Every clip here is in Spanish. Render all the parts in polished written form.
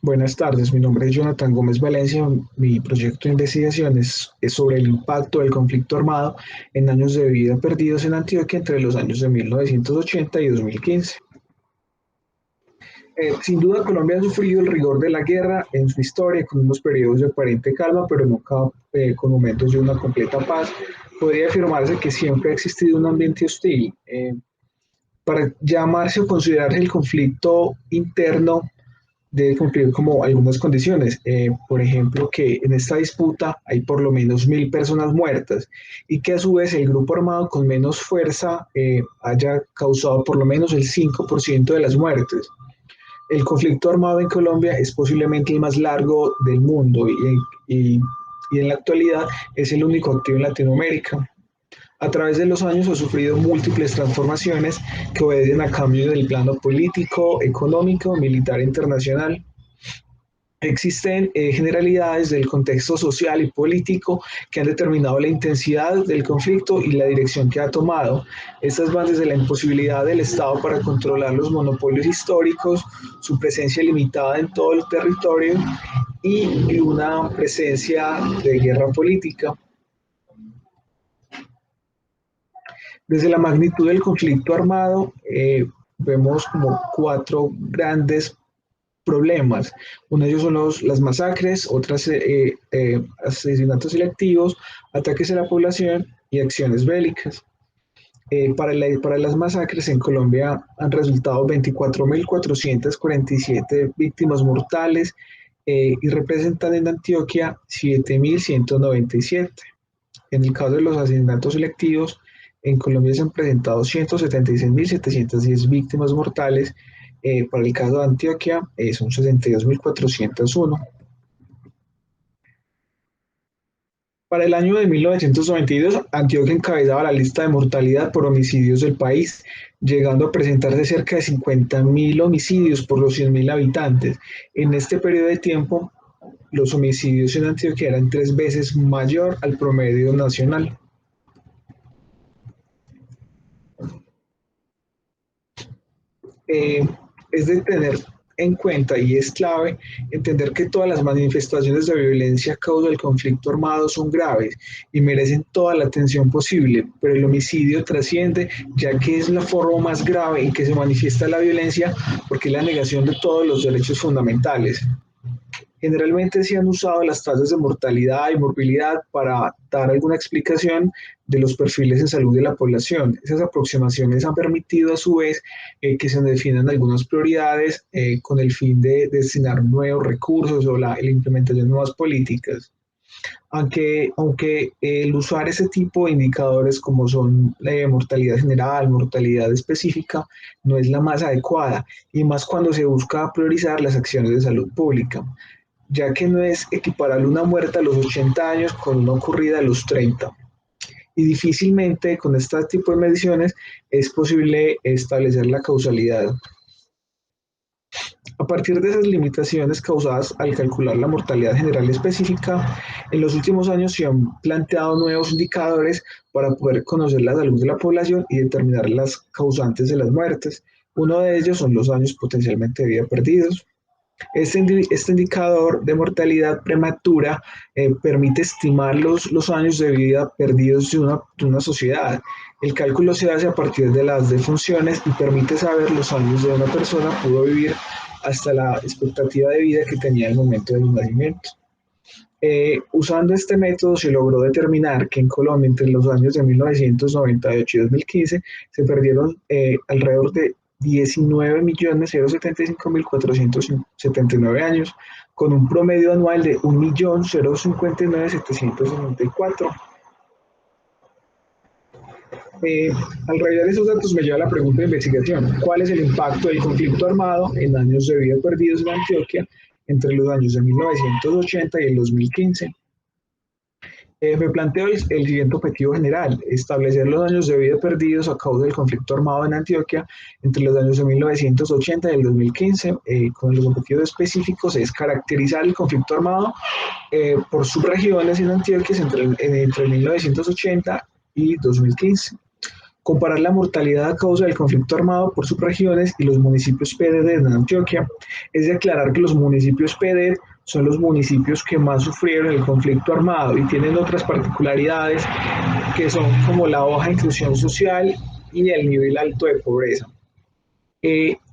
Buenas tardes, mi nombre es Jonathan Gómez Valencia. Mi proyecto de investigación es sobre el impacto del conflicto armado en años de vida perdidos en Antioquia entre los años de 1980 y 2015. Sin duda, Colombia ha sufrido el rigor de la guerra en su historia, con unos periodos de aparente calma, pero nunca con momentos de una completa paz. Podría afirmarse que siempre ha existido un ambiente hostil. Para llamarse o considerarse el conflicto interno, debe cumplir como algunas condiciones. Por ejemplo, que en esta disputa hay por lo menos 1.000 personas muertas y que a su vez el grupo armado con menos fuerza haya causado por lo menos el 5% de las muertes. El conflicto armado en Colombia es posiblemente el más largo del mundo y en la actualidad es el único activo en Latinoamérica. A través de los años ha sufrido múltiples transformaciones que obedecen a cambios del plano político, económico, militar e internacional. Existen generalidades del contexto social y político que han determinado la intensidad del conflicto y la dirección que ha tomado. Estas van desde la imposibilidad del Estado para controlar los monopolios históricos, su presencia limitada en todo el territorio y una presencia de guerra política. Desde la magnitud del conflicto armado, vemos como cuatro grandes problemas. Uno de ellos son las masacres, otras asesinatos selectivos, ataques a la población y acciones bélicas. Para las masacres en Colombia han resultado 24.447 víctimas mortales y representan en Antioquia 7.197. En el caso de los asesinatos selectivos, en Colombia se han presentado 176.710 víctimas mortales. Para el caso de Antioquia, son 62.401. Para el año de 1992, Antioquia encabezaba la lista de mortalidad por homicidios del país, llegando a presentarse cerca de 50.000 homicidios por los 100.000 habitantes. En este periodo de tiempo, los homicidios en Antioquia eran 3 veces mayor al promedio nacional. Es de tener en cuenta y es clave entender que todas las manifestaciones de violencia a causa del conflicto armado son graves y merecen toda la atención posible, pero el homicidio trasciende ya que es la forma más grave en que se manifiesta la violencia porque es la negación de todos los derechos fundamentales. Generalmente se han usado las tasas de mortalidad y morbilidad para dar alguna explicación de los perfiles de salud de la población. Esas aproximaciones han permitido a su vez que se definan algunas prioridades con el fin de destinar nuevos recursos o la implementación de nuevas políticas. Aunque el usar ese tipo de indicadores como son la mortalidad general, mortalidad específica, no es la más adecuada, y más cuando se busca priorizar las acciones de salud pública, ya que no es equiparable una muerte a los 80 años con una ocurrida a los 30. Y difícilmente con este tipo de mediciones es posible establecer la causalidad. A partir de esas limitaciones causadas al calcular la mortalidad general específica, en los últimos años se han planteado nuevos indicadores para poder conocer la salud de la población y determinar las causantes de las muertes. Uno de ellos son los años potencialmente de vida perdidos. Este indicador de mortalidad prematura permite estimar los años de vida perdidos de una sociedad. El cálculo se hace a partir de las defunciones y permite saber los años de una persona pudo vivir hasta la expectativa de vida que tenía en el momento del nacimiento. Usando este método se logró determinar que en Colombia entre los años de 1998 y 2015 se perdieron alrededor de 19.075.479 años, con un promedio anual de 1.059.794. Al revisar esos datos me lleva a la pregunta de investigación: ¿cuál es el impacto del conflicto armado en años de vida perdidos en Antioquia entre los años de 1980 y el 2015? Me planteo el siguiente objetivo general: establecer los años de vida perdidos a causa del conflicto armado en Antioquia entre los años de 1980 y el 2015, con los objetivos específicos es caracterizar el conflicto armado por subregiones en Antioquia entre 1980 y 2015, Comparar la mortalidad a causa del conflicto armado por subregiones y los municipios PED en Antioquia. Es de aclarar que los municipios PED son los municipios que más sufrieron el conflicto armado y tienen otras particularidades que son como la baja inclusión social y el nivel alto de pobreza.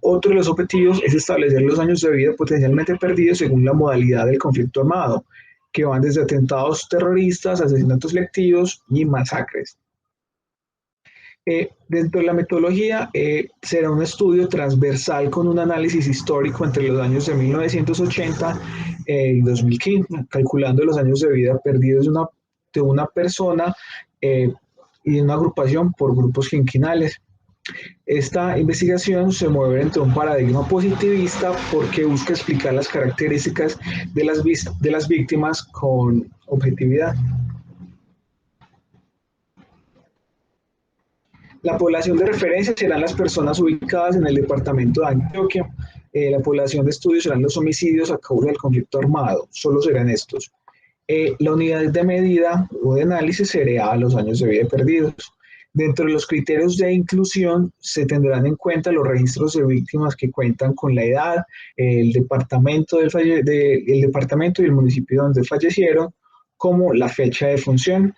Otro de los objetivos es establecer los años de vida potencialmente perdidos según la modalidad del conflicto armado, que van desde atentados terroristas, asesinatos selectivos y masacres. Dentro de la metodología será un estudio transversal con un análisis histórico entre los años de 1980 y 2015, calculando los años de vida perdidos de una persona y de una agrupación por grupos quinquenales. Esta investigación se mueve entre un paradigma positivista porque busca explicar las características de las víctimas con objetividad. La población de referencia serán las personas ubicadas en el departamento de Antioquia. La población de estudio serán los homicidios a causa del conflicto armado, solo serán estos. La unidad de medida o de análisis será los años de vida perdidos. Dentro de los criterios de inclusión se tendrán en cuenta los registros de víctimas que cuentan con la edad, el departamento y el municipio donde fallecieron, como la fecha de función.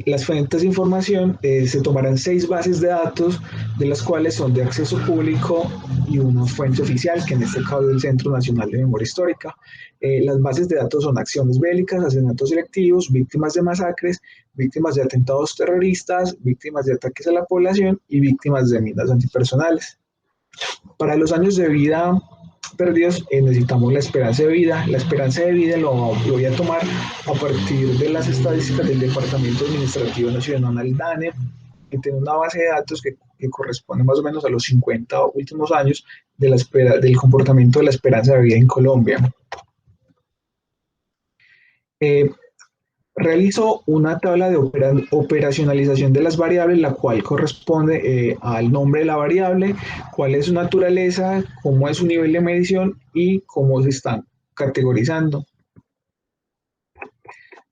Las fuentes de información se tomarán 6 bases de datos, de las cuales son de acceso público y una fuente oficial, que en este caso es el Centro Nacional de Memoria Histórica. Las bases de datos son acciones bélicas, asesinatos selectivos, víctimas de masacres, víctimas de atentados terroristas, víctimas de ataques a la población y víctimas de minas antipersonales. Para los años de vida perdidos necesitamos la esperanza de vida. La esperanza de vida lo voy a tomar a partir de las estadísticas del Departamento Administrativo Nacional DANE, que tiene una base de datos que corresponde más o menos a los 50 últimos años del comportamiento de la esperanza de vida en Colombia. Realizo una tabla de operacionalización de las variables, la cual corresponde al nombre de la variable, cuál es su naturaleza, cómo es su nivel de medición y cómo se están categorizando.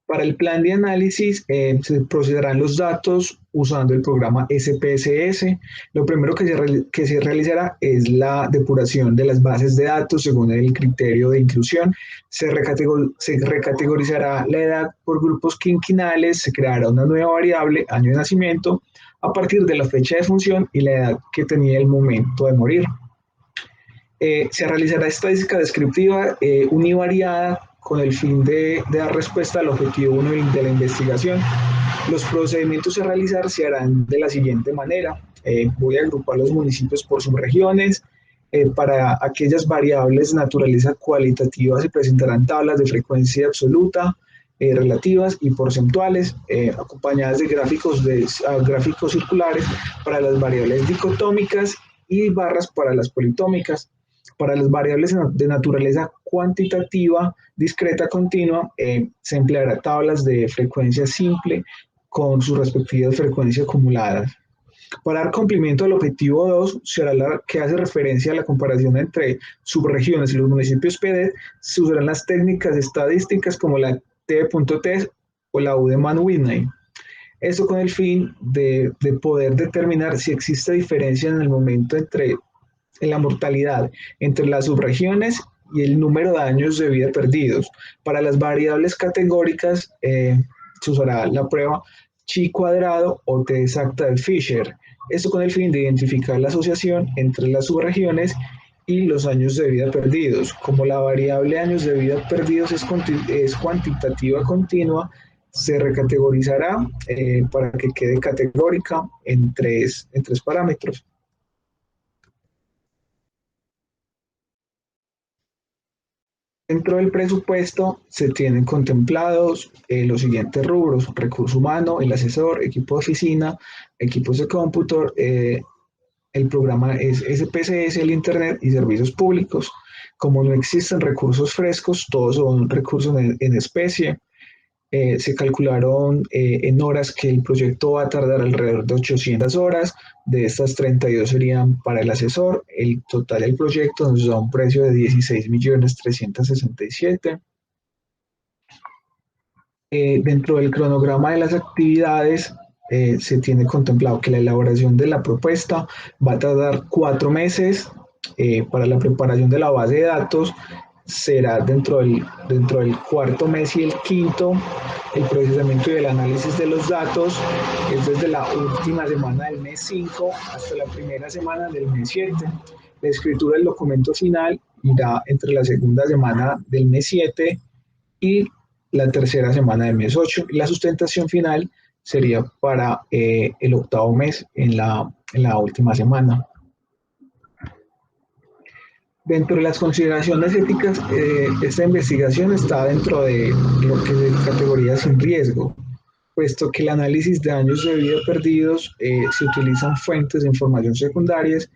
Para el plan de análisis se procederán los datos usando el programa SPSS. Lo primero que se realizará es la depuración de las bases de datos según el criterio de inclusión. Se recategorizará la edad por grupos quinquenales, se creará una nueva variable, año de nacimiento, a partir de la fecha de función y la edad que tenía el momento de morir. Se realizará estadística descriptiva univariada con el fin de dar respuesta al objetivo 1 de la investigación. Los procedimientos a realizar se harán de la siguiente manera. Voy a agrupar los municipios por subregiones. Para aquellas variables de naturaleza cualitativa se presentarán tablas de frecuencia absoluta, relativas y porcentuales, acompañadas de gráficos circulares para las variables dicotómicas y barras para las politómicas. Para las variables de naturaleza cuantitativa, discreta, continua, se empleará tablas de frecuencia simple con sus respectivas frecuencias acumuladas. Para dar cumplimiento al objetivo 2, será la que hace referencia a la comparación entre subregiones y los municipios PD, se usarán las técnicas estadísticas como la T.T o la U de Mann-Whitney. Esto con el fin de poder determinar si existe diferencia en el momento en la mortalidad entre las subregiones y el número de años de vida perdidos. Para las variables categóricas se usará la prueba chi cuadrado o T exacta de Fisher. Esto con el fin de identificar la asociación entre las subregiones y los años de vida perdidos. Como la variable años de vida perdidos es cuantitativa continua, se recategorizará para que quede categórica en tres parámetros. Dentro del presupuesto se tienen contemplados los siguientes rubros: recurso humano, el asesor, equipo de oficina, equipos de cómputo, el programa es SPSS, el Internet y servicios públicos. Como no existen recursos frescos, todos son recursos en especie. Se calcularon en horas que el proyecto va a tardar alrededor de 800 horas, de estas 32 serían para el asesor. El total del proyecto nos da un precio de 16.367.000. Dentro del cronograma de las actividades se tiene contemplado que la elaboración de la propuesta va a tardar 4 meses. Para la preparación de la base de datos será dentro del cuarto mes y el quinto. El procesamiento y el análisis de los datos es desde la última semana del mes 5 hasta la primera semana del mes 7. La escritura del documento final irá entre la segunda semana del mes 7 y la tercera semana del mes 8. La sustentación final sería para el octavo mes en la última semana. Dentro de las consideraciones éticas, esta investigación está dentro de lo que es categoría sin riesgo, puesto que el análisis de daños de vida perdidos se utilizan fuentes de información secundarias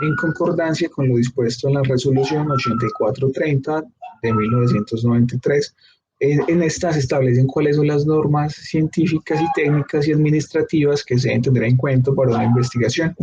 en concordancia con lo dispuesto en la resolución 8430 de 1993. En esta se establecen cuáles son las normas científicas y técnicas y administrativas que se deben tener en cuenta para una investigación.